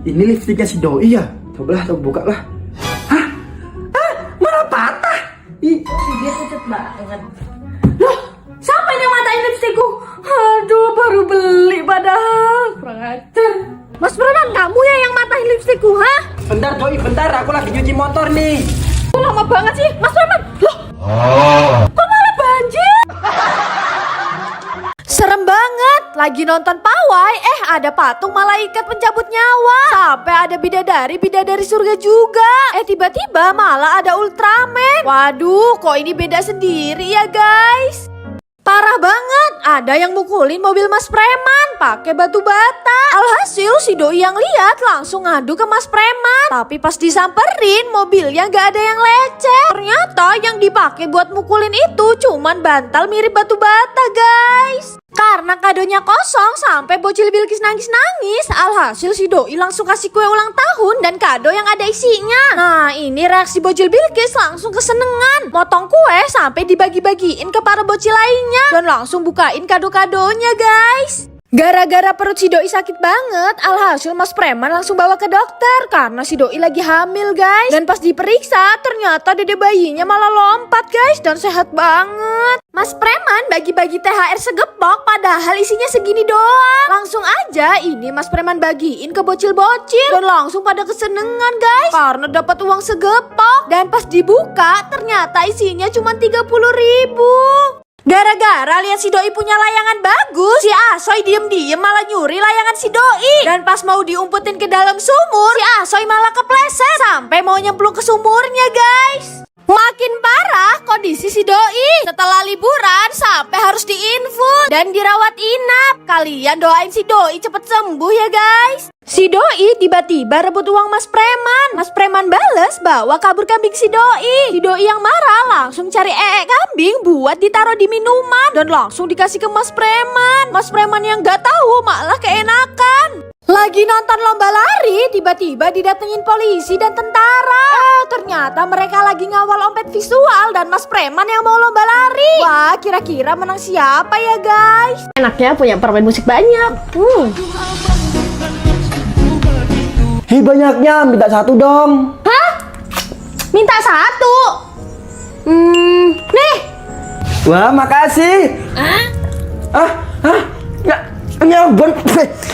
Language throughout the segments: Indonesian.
Ini lipstiknya si Doi ya? Cobalah, coba buka lah. Hah? Malah patah. Dia pucat banget. Loh, siapa yang matain lipstikku? Aduh, baru beli padahal. Kurang ajar. Mas Preman, kamu ya yang matain lipstikku, ha? Bentar Doi, bentar. Aku lagi nyuci motor nih. Lama banget sih, Mas Preman. Loh, kok malah banjir? Serem banget, lagi nonton pawai, ada patung malaikat pencabut nyawa. Sampai ada bidadari surga juga. Tiba-tiba malah ada Ultraman. Waduh, kok ini beda sendiri ya guys. Parah banget, ada yang mukulin mobil Mas Preman pakai batu bata. Alhasil si Doi yang lihat langsung ngadu ke Mas Preman. Tapi pas disamperin mobilnya gak ada yang lecet. Ternyata yang dipakai buat mukulin itu cuman bantal mirip batu bata guys. Karena kadonya kosong sampai bocil Bilkis nangis-nangis. Alhasil si Doi langsung kasih kue ulang tahun dan kado yang ada isinya. Nah ini reaksi bocil Bilkis langsung kesenengan. Motong kue sampai dibagi-bagiin ke para bocil lainnya. Dan langsung bukain kado-kadonya guys. Gara-gara perut si Doi sakit banget, alhasil Mas Preman langsung bawa ke dokter karena si Doi lagi hamil guys. Dan pas diperiksa ternyata dede bayinya malah lompat guys dan sehat banget. Mas Preman bagi-bagi THR segepok padahal isinya segini doang. Langsung aja ini Mas Preman bagiin ke bocil-bocil dan langsung pada kesenengan guys karena dapat uang segepok. Dan pas dibuka ternyata isinya cuma 30.000. Gara-gara lihat si Doi punya layangan bagus, si Asoy diem-diem malah nyuri layangan si Doi. Dan pas mau diumpetin ke dalam sumur, si Asoy malah kepleset sampai mau nyemplung ke sumurnya guys. Makin parah kondisi si Doi. Setelah liburan sampai harus diinfus dan dirawat inap. Kalian doain si Doi cepet sembuh ya guys. Si Doi tiba-tiba rebut uang Mas Preman. Mas Preman bales bawa kabur kambing si Doi. Si Doi yang marah langsung cari kambing buat ditaruh di minuman dan langsung dikasih ke Mas Preman. Mas Preman yang gak tahu malah keenakan. Lagi nonton lomba lari, tiba-tiba didatengin polisi dan tentara. Ternyata mereka lagi ngawal ompet visual dan Mas Preman yang mau lomba lari. Wah, kira-kira menang siapa ya guys? Enaknya punya permen musik banyak. Hei banyaknya, minta satu dong. Hah? Minta satu? Nih. Wah, makasih. Ya,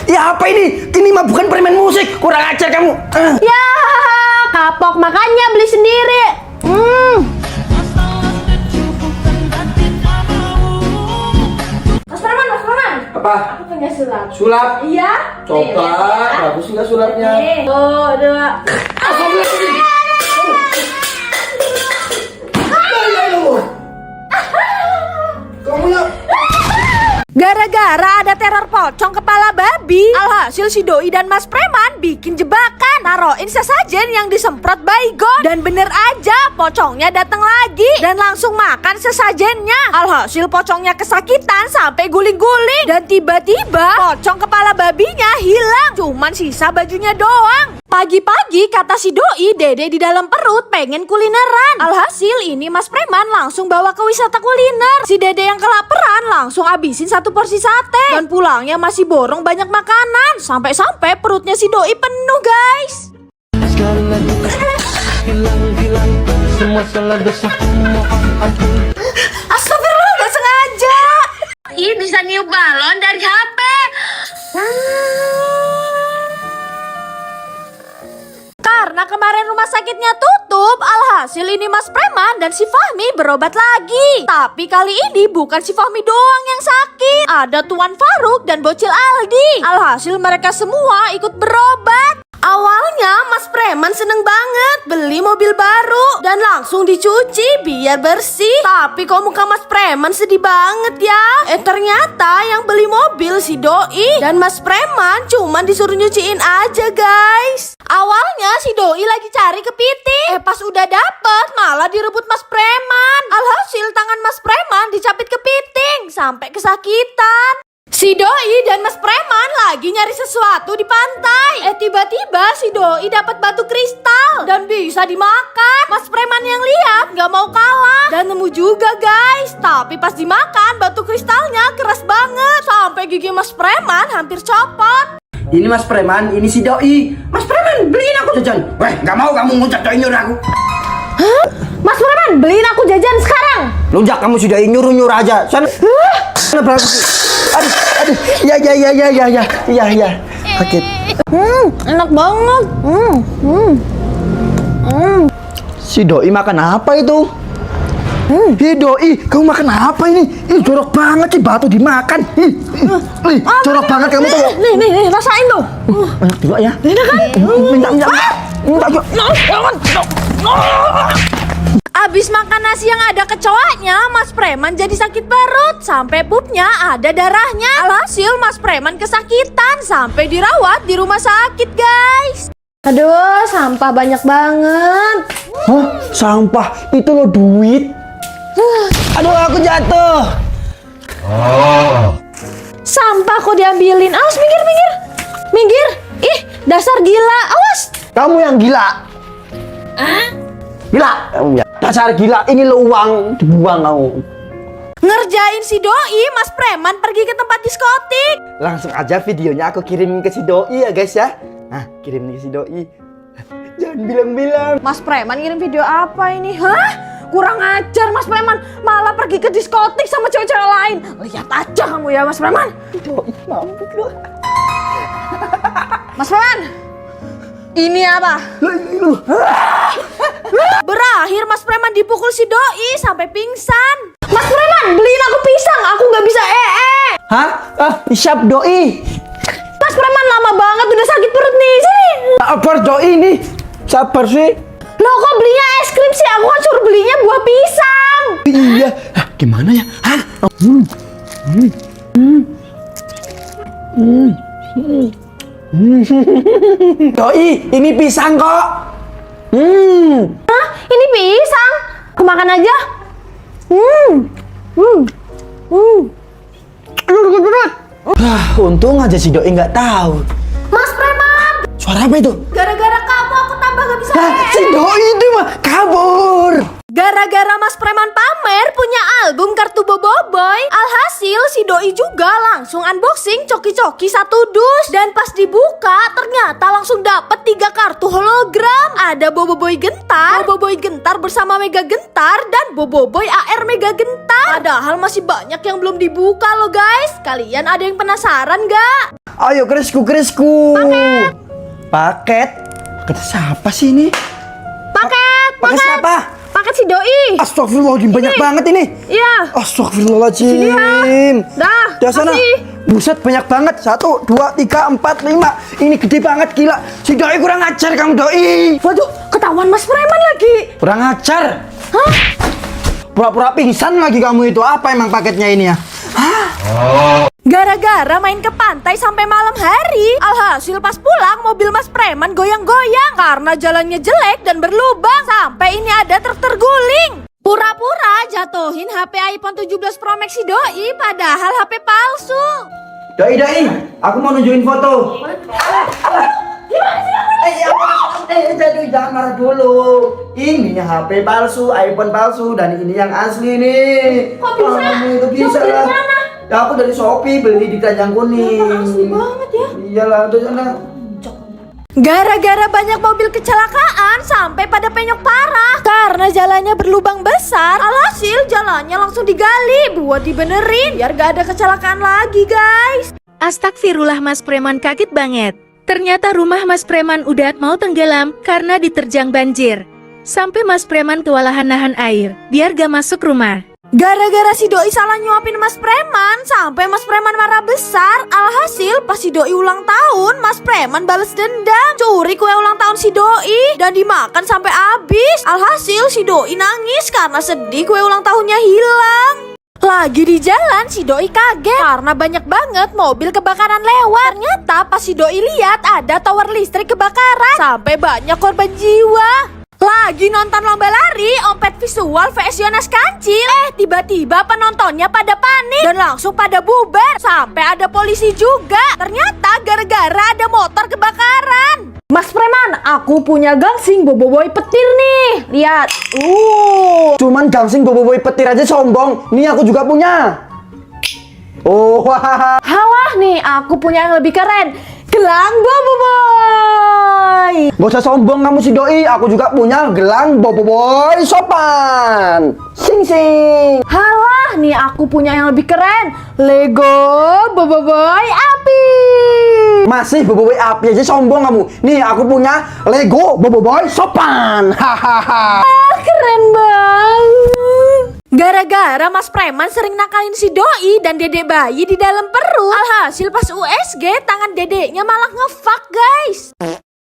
ya apa ini? Ini mah bukan permen musik. Kurang ajar kamu. Ya, kapok makanya beli sendiri. Mas Preman. Apa? Aku punya sulap. Sulap? Iya. Coba, bagus enggak sulapnya? Dua. Kamu ya? Gara-gara ada teror pocong kepala babi, alhasil si Doi dan Mas Preman bikin jebakan. Taruhin sesajen yang disemprot baygon. Dan bener aja pocongnya datang lagi dan langsung makan sesajennya. Alhasil pocongnya kesakitan sampai guling-guling. Dan tiba-tiba pocong kepala babinya hilang. Cuman sisa bajunya doang. Pagi-pagi kata si Doi, dede di dalam perut pengen kulineran. Alhasil ini Mas Preman langsung bawa ke wisata kuliner. Si dede yang kelaparan langsung abisin satu porsi sate. Dan pulangnya masih borong banyak makanan. Sampai-sampai perutnya si Doi penuh guys. Astagfirullah, gak sengaja. Ih, bisa niup balon dari HP. Karena kemarin rumah sakitnya tutup, alhasil ini Mas Preman dan si Fahmi berobat lagi. Tapi kali ini bukan si Fahmi doang yang sakit. Ada Tuan Faruk dan Bocil Aldi. Alhasil mereka semua ikut berobat. Awalnya Mas Preman seneng banget beli mobil baru dan langsung dicuci biar bersih. Tapi kok muka Mas Preman sedih banget ya. Ternyata yang beli mobil si Doi dan Mas Preman cuman disuruh nyuciin aja guys. Awalnya si Doi lagi cari kepiting. Pas udah dapet malah direbut Mas Preman. Alhasil tangan Mas Preman dicapit kepiting sampai kesakitan. Si Doi dan Mas Preman lagi nyari sesuatu di pantai. Tiba-tiba si Doi dapat batu kristal dan bisa dimakan. Mas Preman yang lihat gak mau kalah dan nemu juga guys. Tapi pas dimakan batu kristalnya keras banget sampai gigi Mas Preman hampir copot. Ini Mas Preman, ini si Doi. Mas Mas Preman, beliin aku jajan. Weh, nggak mau kamu ngucap nyuruh aku. Hah? Mas Preman, beliin aku jajan sekarang. Lunjak, kamu sudah nyuruh aja. Sana berangkat. Aduh. Ya. Sakit. Enak banget. Si Doi makan apa itu? Ih Doi, kamu makan apa ini? Ih jorok banget sih, batu dimakan. Ih, jorok banget kamu tuh. Nih, rasain tuh. Banyak juga ya. Enak kan? Minta yuk. Abis makan nasi yang ada kecoaknya, Mas Preman jadi sakit perut. Sampai pupnya ada darahnya. Alhasil Mas Preman kesakitan sampai dirawat di rumah sakit, guys. Aduh, sampah banyak banget. Hah? Sampah? Itu lo duit? Aduh, aku jatuh. Sampah kok diambilin. Awas, minggir. Ih, dasar gila. Awas. Kamu yang gila. Gila. Dasar gila. Ini lo uang dibuang kamu. Ngerjain si Doi, Mas Preman pergi ke tempat diskotik. Langsung aja videonya aku kirimin ke si Doi ya guys ya. Nah, kirimin ke si Doi. Jangan bilang-bilang. Mas Preman ngirim video apa ini? Hah? Kurang ajar Mas Preman, malah pergi ke diskotik sama cewek-cewek lain. Lihat aja kamu ya Mas Preman. Doi mampus lo. Mas Preman, ini apa? Berakhir Mas Preman dipukul si Doi sampai pingsan. Mas Preman, beliin aku pisang, aku nggak bisa Hah? Siap Doi. Mas Preman lama banget udah sakit perut nih. Sini. Sabar Doi ini. Sabar sih. Loh kok belinya es krim sih? Aku kan suruh belinya buah pisang. Iya. Gimana ya? Hah? Doi, ini pisang kok. Hah? Ini pisang? Aku makan aja. Untung aja si Doi nggak tahu. Mas Preman, Suara apa itu? gara-gara kamu aku tambah gak bisa Si Doi itu mah kabur. Gara-gara Mas Preman pamer punya album kartu Boboiboy, alhasil si Doi juga langsung unboxing coki-coki satu dus. Dan pas dibuka ternyata langsung dapet 3 kartu hologram. Ada Boboiboy Gentar, Boboiboy Gentar bersama Mega Gentar, dan Boboiboy AR Mega Gentar. Padahal masih banyak yang belum dibuka loh guys. Kalian ada yang penasaran gak? Ayo kerisku. Paket siapa sih ini? Paket siapa? Paket si Doi. Astagfirullahaladzim, banyak banget ini. Iya. Astagfirullahaladzim. Dah, sana. kasih. Buset, banyak banget. 1, 2, 3, 4, 5. Ini gede banget, gila. Si Doi kurang ajar kamu, Doi. Waduh, ketahuan Mas Preman lagi. Kurang ajar. Hah? Pura-pura pingsan lagi kamu itu. Apa emang paketnya ini ya? Gara-gara main ke pantai sampai malam hari, alhasil pas pulang mobil Mas Preman goyang-goyang karena jalannya jelek dan berlubang. Sampai ini ada truk terguling. Pura-pura jatuhin HP iPhone 17 Pro Max si Doi, padahal HP palsu. Doi, aku mau nunjukin foto. Jadi jangan marah dulu. Ini HP palsu, iPhone palsu, dan ini yang asli nih. Kok bisa? Kamu itu bisa Dari lah. mana? Ya aku dari Shopee beli di Keranjang Kuning. Asli banget ya. Iyalah, udah sana. Gara-gara banyak mobil kecelakaan sampai pada penyok parah karena jalannya berlubang besar, alhasil jalannya langsung digali buat dibenerin biar gak ada kecelakaan lagi guys. Astagfirullah, Mas Preman kaget banget. Ternyata rumah Mas Preman udah mau tenggelam karena diterjang banjir. Sampai Mas Preman kewalahan nahan air biar gak masuk rumah. Gara-gara si Doi salah nyuapin Mas Preman sampai Mas Preman marah besar. Alhasil pas si Doi ulang tahun, Mas Preman bales dendam, curi kue ulang tahun si Doi dan dimakan sampai habis. Alhasil si Doi nangis karena sedih kue ulang tahunnya hilang. Lagi di jalan si Doi kaget karena banyak banget mobil kebakaran lewat. Ternyata pas si Doi lihat ada tower listrik kebakaran sampai banyak korban jiwa. Lagi nonton lomba lari, Ompet Visual vs Yonas Kancil. Tiba-tiba penontonnya pada panik dan langsung pada bubar. Sampai ada polisi juga. Ternyata gara-gara ada motor kebakaran. Mas Preman, aku punya gangsing Boboiboy petir nih. Lihat. Cuman gangsing Boboiboy petir aja sombong. Ini aku juga punya. Oh, wah. Halah nih, aku punya yang lebih keren. Gelang Boboiboy. Gak usah sombong kamu si Doi, aku juga punya gelang Boboiboy sopan. Sing sing. Halah, nih aku punya yang lebih keren. Lego Boboiboy api. Masih Boboiboy api aja sombong kamu. Nih aku punya Lego Boboiboy sopan. Hahaha. Keren banget. Gara-gara Mas Preman sering nakalin si Doi dan dedek bayi di dalam perut. Alhasil pas USG tangan dedeknya malah ngefuck guys.